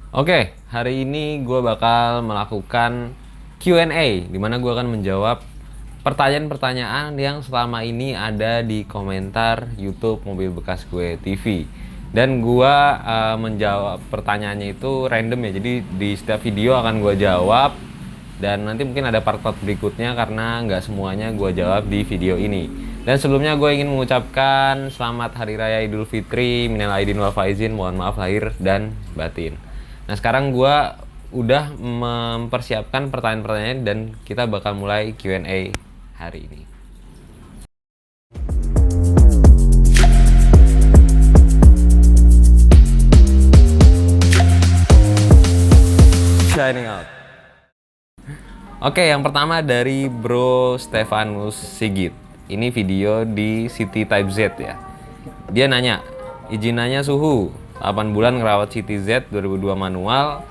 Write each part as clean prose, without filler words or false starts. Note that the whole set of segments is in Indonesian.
Oke, hari ini gue bakal melakukan Q&A, di mana gue akan menjawab pertanyaan-pertanyaan yang selama ini ada di komentar YouTube Mobil Bekas Gue TV. Dan gue menjawab pertanyaannya itu random ya, jadi di setiap video akan gue jawab. Dan nanti mungkin ada part-part berikutnya karena nggak semuanya gue jawab di video ini. Dan sebelumnya gue ingin mengucapkan selamat Hari Raya Idul Fitri, minal aidin wal faizin, mohon maaf lahir dan batin. Nah sekarang gue udah mempersiapkan pertanyaan-pertanyaan dan kita bakal mulai Q&A hari ini. Shining out. Oke, yang pertama dari Bro Stefanus Sigit. Ini video di City Type Z ya. Dia nanya, izin nanya suhu, 8 bulan ngerawat City Z 2002 manual,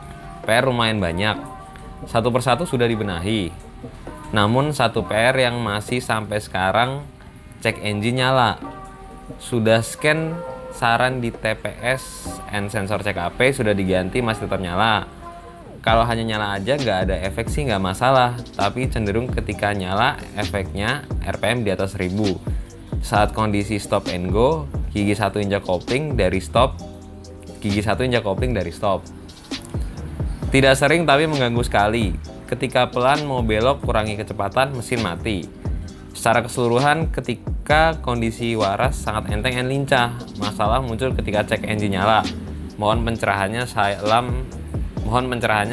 PR lumayan banyak. Satu persatu sudah dibenahi. Namun satu PR yang masih sampai sekarang, cek engine nyala. Sudah scan saran di TPS and sensor CKP sudah diganti masih tetap nyala. Kalau hanya nyala aja nggak ada efek sih nggak masalah, tapi cenderung ketika nyala efeknya RPM di atas 1000. Saat kondisi stop and go, gigi 1 injak kopling dari stop, gigi 1 injak kopling dari stop. Tidak sering tapi mengganggu sekali. Ketika pelan mau belok kurangi kecepatan, mesin mati. Secara keseluruhan ketika kondisi waras sangat enteng dan lincah. Masalah muncul ketika cek engine nyala. Mohon pencerahannya,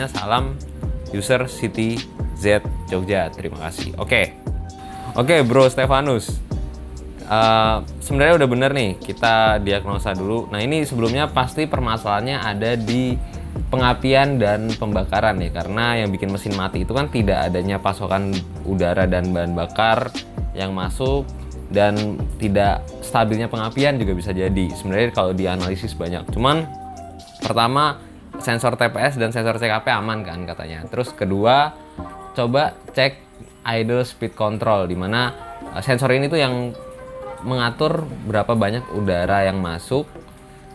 salam user City Z Jogja. Terima kasih. Oke Bro Stefanus. Sebenarnya udah bener nih, kita diagnosa dulu. Nah ini sebelumnya pasti permasalahannya ada di pengapian dan pembakaran ya, karena yang bikin mesin mati itu kan tidak adanya pasokan udara dan bahan bakar yang masuk, dan tidak stabilnya pengapian juga bisa jadi. Sebenarnya kalau dianalisis banyak, cuman pertama sensor TPS dan sensor CKP aman kan katanya. Terus kedua, coba cek idle speed control, dimana sensor ini tuh yang mengatur berapa banyak udara yang masuk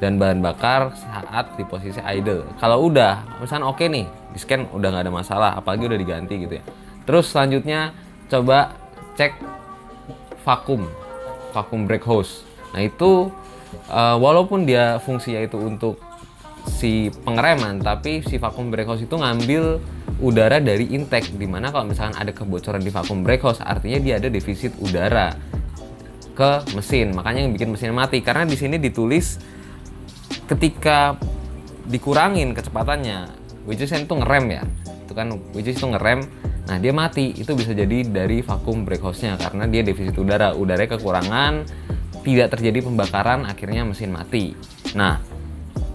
dan bahan bakar saat di posisi idle. Kalau udah, misalnya oke nih, di scan udah nggak ada masalah, apalagi udah diganti gitu ya. Terus selanjutnya coba cek vacuum brake hose. Nah itu walaupun dia fungsinya itu untuk si pengereman, tapi si vacuum brake hose itu ngambil udara dari intake, dimana kalau misalkan ada kebocoran di vacuum brake hose artinya dia ada defisit udara ke mesin, makanya yang bikin mesin mati. Karena di sini ditulis ketika dikurangin kecepatannya, which is itu ngerem ya, itu kan which is itu ngerem, nah dia mati. Itu bisa jadi dari vacuum brake hose-nya karena dia defisit udara, udaranya kekurangan, tidak terjadi pembakaran, akhirnya mesin mati. Nah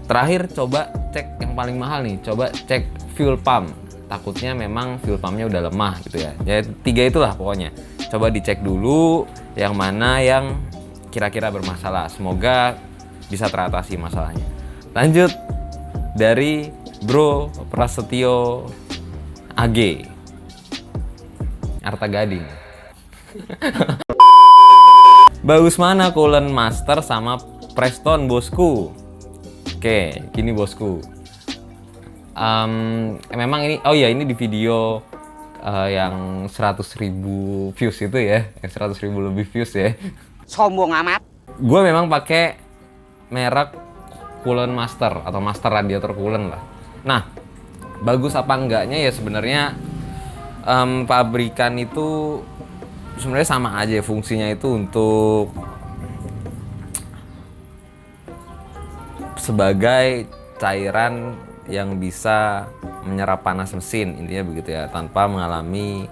terakhir coba cek yang paling mahal nih, coba cek fuel pump. Takutnya memang fuel pumpnya udah lemah gitu ya. Ya 3 itulah pokoknya. Coba dicek dulu yang mana yang kira-kira bermasalah. Semoga bisa teratasi masalahnya. Lanjut dari Bro Prasetyo AG Arta Gading. Bagus mana Coolant Master sama Preston bosku? Oke, gini bosku. Memang ini, oh ya ini di video yang 100.000 views itu ya, 100.000 lebih views ya. Sombong amat. Gue memang pakai merek Coolant Master atau Master Radiator Coolant lah. Nah, bagus apa enggaknya ya sebenarnya pabrikan itu sebenarnya sama aja fungsinya itu untuk sebagai cairan yang bisa menyerap panas mesin, intinya begitu ya, tanpa mengalami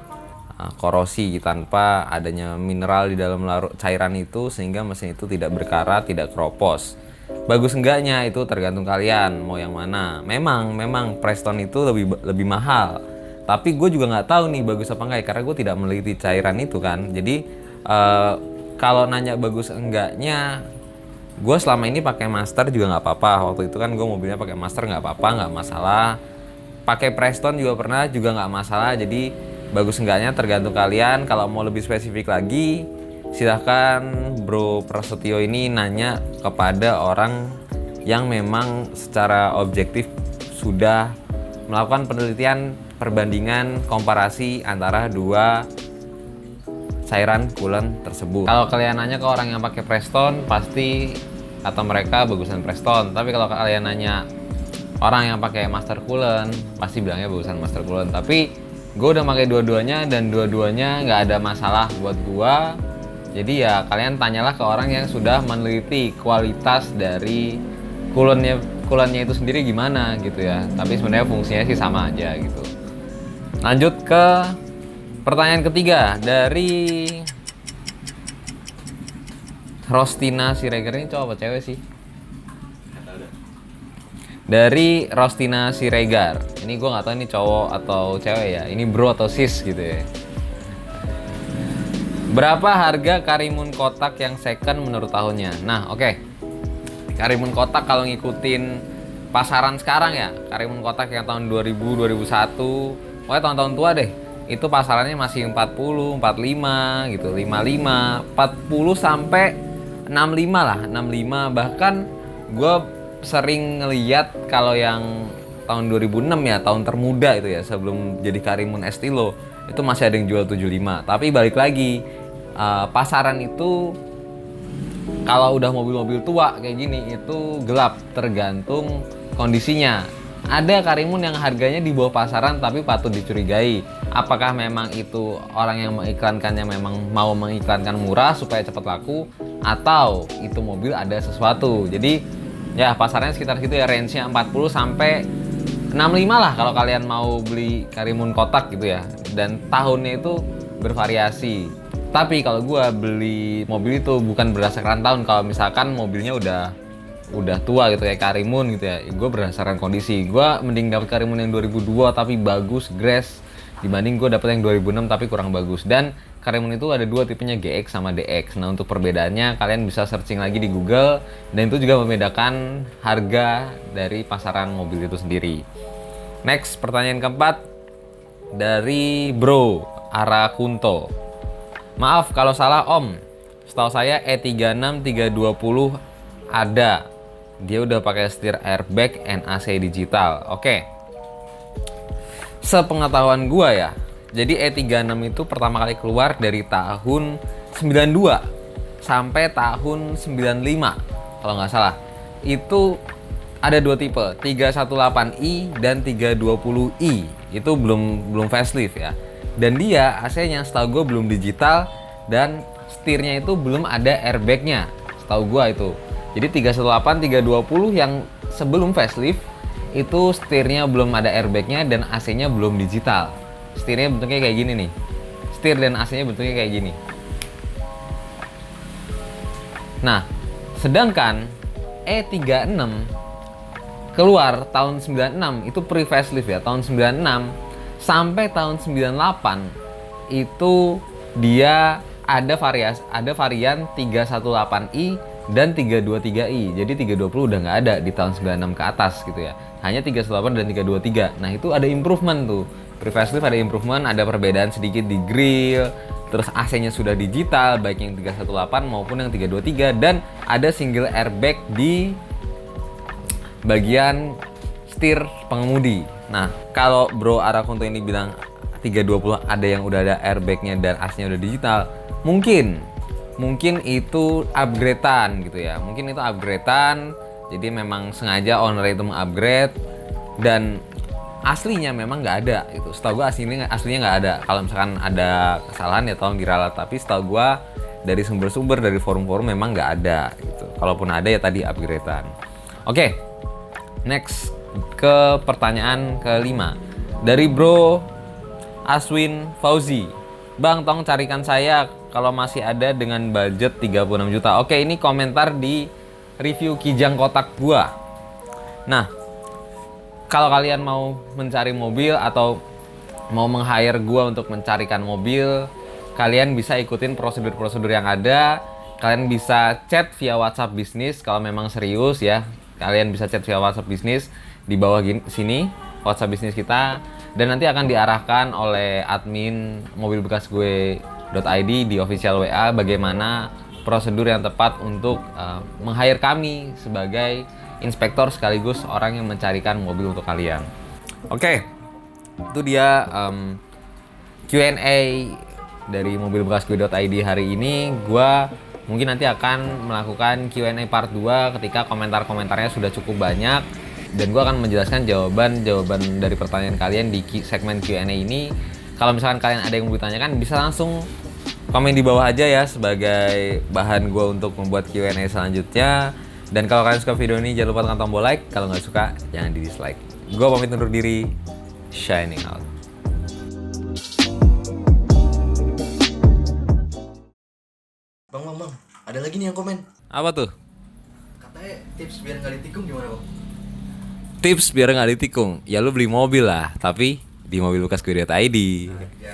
korosi, tanpa adanya mineral di dalam cairan itu sehingga mesin itu tidak berkarat, tidak keropos. Bagus enggaknya itu tergantung kalian mau yang mana. Memang Preston itu lebih mahal, tapi gue juga nggak tahu nih bagus apa enggak ya, karena gue tidak meneliti cairan itu kan. Jadi kalau nanya bagus enggaknya, gue selama ini pakai Master juga nggak apa-apa. Waktu itu kan gue mobilnya pakai Master, nggak apa-apa, nggak masalah. Pakai Preston juga pernah, juga nggak masalah. Jadi bagus enggaknya tergantung kalian. Kalau mau lebih spesifik lagi, silahkan Bro Prasetyo ini nanya kepada orang yang memang secara objektif sudah melakukan penelitian perbandingan komparasi antara dua cairan coolant tersebut. Kalau kalian nanya ke orang yang pakai Preston, pasti kata mereka bagusan Preston. Tapi kalau kalian nanya orang yang pakai Master Coolant, pasti bilangnya bagusan Master Coolant. Tapi gue udah pakai dua-duanya dan dua-duanya nggak ada masalah buat gue. Jadi ya kalian tanyalah ke orang yang sudah meneliti kualitas dari coolantnya itu sendiri gimana gitu ya. Tapi sebenarnya fungsinya sih sama aja gitu. Lanjut ke pertanyaan ketiga dari Rostina Siregar. Ini cowok apa cewek sih? Dari Rostina Siregar. Ini gue nggak tahu ini cowok atau cewek ya. Ini bro atau sis gitu ya. Berapa harga Karimun kotak yang second menurut tahunnya? Nah, oke. Karimun kotak kalau ngikutin pasaran sekarang ya, Karimun kotak yang tahun 2000, 2001, pokoknya tahun-tahun tua deh. Itu pasarannya masih 40, 45 gitu, 55, 40 sampai 65 lah, 65. Bahkan gue sering ngeliat kalau yang tahun 2006 ya, tahun termuda itu ya, sebelum jadi Karimun Estilo, itu masih ada yang jual 75. Tapi balik lagi, pasaran itu kalau udah mobil-mobil tua kayak gini itu gelap, tergantung kondisinya. Ada Karimun yang harganya di bawah pasaran tapi patut dicurigai. Apakah memang itu orang yang mengiklankannya memang mau mengiklankan murah supaya cepat laku, atau itu mobil ada sesuatu. Jadi ya pasarnya sekitar situ ya, range-nya 40 sampai 65 lah kalau kalian mau beli Karimun kotak gitu ya. Dan tahunnya itu bervariasi. Tapi kalau gue beli mobil itu bukan berdasarkan tahun. Kalau misalkan mobilnya udah tua gitu kayak Karimun gitu ya, gue berdasarkan kondisi. Gue mending dapat Karimun yang 2002 tapi bagus, grass, dibanding gue dapet yang 2006 tapi kurang bagus. Dan Karimun itu ada dua tipenya, GX sama DX. Nah untuk perbedaannya kalian bisa searching lagi di Google, dan itu juga membedakan harga dari pasaran mobil itu sendiri. Next, pertanyaan keempat dari Bro Arakunto. Maaf kalau salah Om, setahu saya E36 320 ada. Dia udah pakai setir airbag, NAC digital. Oke. Sepengetahuan gua ya, jadi E36 itu pertama kali keluar dari tahun 92 sampai tahun 95 kalau nggak salah. Itu ada dua tipe, 318i dan 320i. Itu belum facelift ya. Dan dia AC-nya setahu gue belum digital, dan setirnya itu belum ada airbagnya setahu gue itu. Jadi 318, 320 yang sebelum facelift itu setirnya belum ada airbagnya dan AC-nya belum digital. Setirnya bentuknya kayak gini nih. Setir dan AC-nya bentuknya kayak gini. Nah, sedangkan E36 keluar tahun 96, itu pre-facelift ya, tahun 96 sampai tahun 98 itu dia ada varian 318i dan 323i. Jadi 320 udah nggak ada di tahun 96 ke atas gitu ya. Hanya 318 dan 323. Nah, itu ada improvement tuh. Pre-facelift ada improvement, ada perbedaan sedikit di grill. Terus AC-nya sudah digital, baik yang 318 maupun yang 323, dan ada single airbag di bagian setir pengemudi. Nah, kalau Bro Arakunto ini bilang 320 ada yang udah ada airbagnya dan AC-nya udah digital, mungkin itu upgradean gitu ya. Mungkin itu upgradean, jadi memang sengaja owner itu mengupgrade, dan aslinya memang nggak ada itu. Setahu gue aslinya nggak ada. Kalau misalkan ada kesalahan ya tolong diralat. Tapi setahu gue dari sumber-sumber, dari forum-forum memang nggak ada gitu. Kalaupun ada ya tadi upgradean. Oke, next ke pertanyaan kelima dari Bro Aswin Fauzi. Bang, tolong carikan saya kalau masih ada dengan budget 36 juta. Oke, ini komentar di review Kijang kotak gua. Nah, kalau kalian mau mencari mobil atau mau meng-hire gua untuk mencarikan mobil, kalian bisa ikutin prosedur-prosedur yang ada. Kalian bisa chat via WhatsApp bisnis kalau memang serius ya. Kalian bisa chat via WhatsApp bisnis di bawah sini, WhatsApp bisnis kita, dan nanti akan diarahkan oleh admin mobilbekasgue.id di official WA bagaimana prosedur yang tepat untuk meng-hire kami sebagai inspektor sekaligus orang yang mencarikan mobil untuk kalian. Oke, itu dia Q&A dari mobilbekasku.id hari ini. Gua mungkin nanti akan melakukan Q&A part 2 ketika komentar-komentarnya sudah cukup banyak, dan gue akan menjelaskan jawaban dari pertanyaan kalian di segmen Q&A ini. Kalau misalkan kalian ada yang mau ditanyakan, bisa langsung komen di bawah aja ya, sebagai bahan gue untuk membuat Q&A selanjutnya. Dan kalau kalian suka video ini, jangan lupa tekan tombol like. Kalau nggak suka, jangan di dislike. Gue pamit undur diri. Shining out. Bang, ada lagi nih yang komen. Apa tuh? Katanya tips biar nggak ditikung gimana, Bang? Tips biar nggak ditikung? Ya lu beli mobil lah, tapi di mobilbekasku.id. Ya.